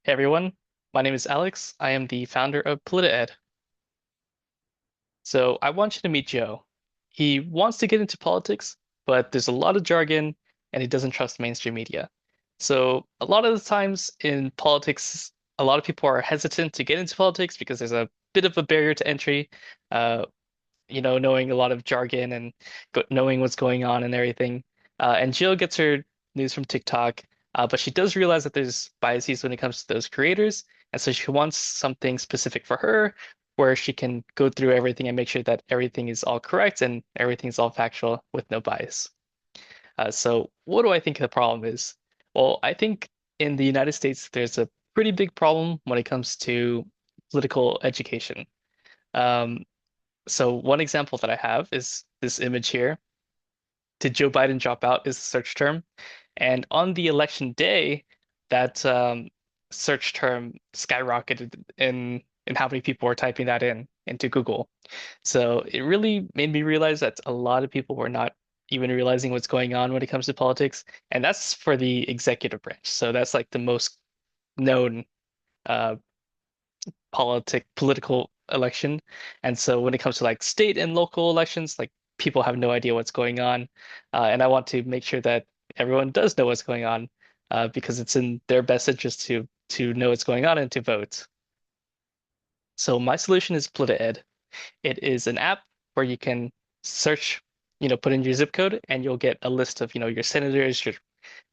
Hey everyone, my name is Alex. I am the founder of PolitiEd. So I want you to meet Joe. He wants to get into politics, but there's a lot of jargon and he doesn't trust mainstream media. So a lot of the times in politics, a lot of people are hesitant to get into politics because there's a bit of a barrier to entry. Uh, knowing a lot of jargon and knowing what's going on and everything. And Jill gets her news from TikTok, but she does realize that there's biases when it comes to those creators, and so she wants something specific for her where she can go through everything and make sure that everything is all correct and everything is all factual with no bias. So what do I think the problem is? Well, I think in the United States, there's a pretty big problem when it comes to political education. Um, so one example that I have is this image here. Did Joe Biden drop out is the search term. And on the election day, that search term skyrocketed in how many people were typing that in into Google. So it really made me realize that a lot of people were not even realizing what's going on when it comes to politics. And that's for the executive branch. So that's like the most known uh, political election. And so when it comes to like state and local elections, like people have no idea what's going on. And I want to make sure that everyone does know what's going on, because it's in their best interest to know what's going on and to vote. So my solution is PolitiEd. It is an app where you can search, put in your zip code and you'll get a list of, your senators, your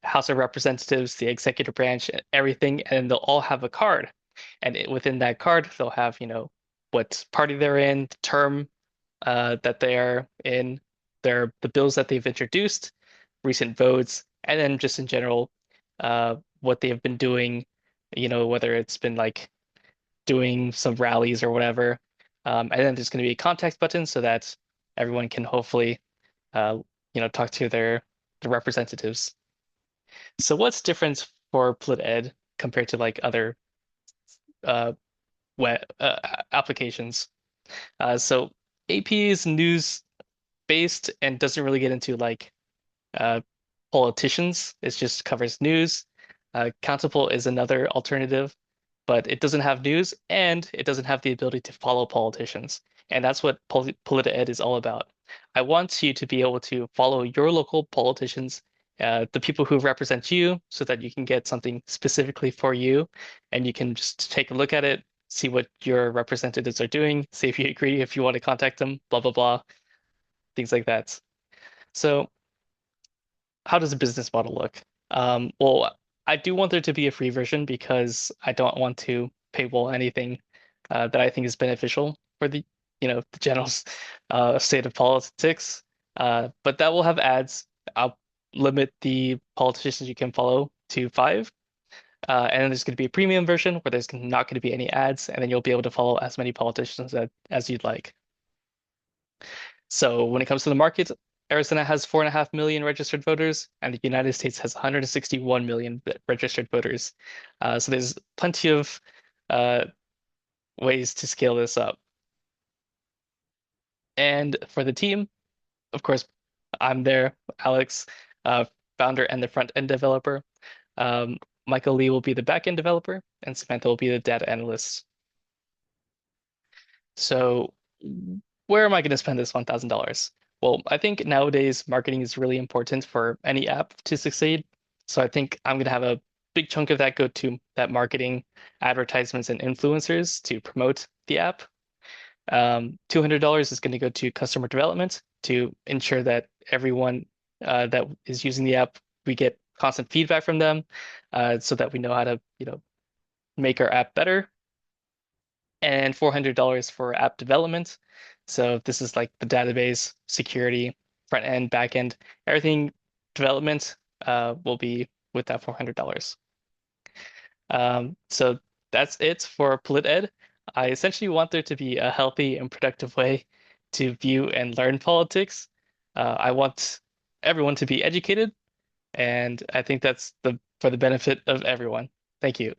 House of Representatives, the executive branch, everything, and they'll all have a card. And within that card, they'll have, what party they're in, the term that they are in, the bills that they've introduced, recent votes, and then just in general, what they have been doing, whether it's been like doing some rallies or whatever. And then there's going to be a contact button so that everyone can hopefully, uh, talk to their representatives. So what's different for PolitEd compared to like other uh, web applications? So AP is news based and doesn't really get into like uh, politicians. It just covers news. Countable is another alternative, but it doesn't have news and it doesn't have the ability to follow politicians. And that's what PolitiEd is all about. I want you to be able to follow your local politicians, the people who represent you, so that you can get something specifically for you and you can just take a look at it, see what your representatives are doing, see if you agree, if you want to contact them, blah, blah, blah, things like that. So, how does the business model look? Well, I do want there to be a free version because I don't want to paywall anything that I think is beneficial for the general state of politics. But that will have ads. I'll limit the politicians you can follow to five. And then there's going to be a premium version where there's not going to be any ads, and then you'll be able to follow as many politicians as you'd like. So when it comes to the market, Arizona has 4.5 million registered voters, and the United States has 161 million registered voters. So there's plenty of uh, ways to scale this up. And for the team, of course, I'm there, Alex, uh, founder and the front end developer. Um, Michael Lee will be the back end developer, and Samantha will be the data analyst. So where am I going to spend this $1,000? Well, I think nowadays marketing is really important for any app to succeed. So I think I'm going to have a big chunk of that go to that marketing, advertisements, and influencers to promote the app. $200 is going to go to customer development to ensure that everyone that is using the app, we get constant feedback from them, so that we know how to, make our app better, and $400 for app development. So this is like the database, security, front end, back end, everything development will be with that $400. So that's it for PolitEd. I essentially want there to be a healthy and productive way to view and learn politics. I want everyone to be educated, and I think that's the for the benefit of everyone. Thank you.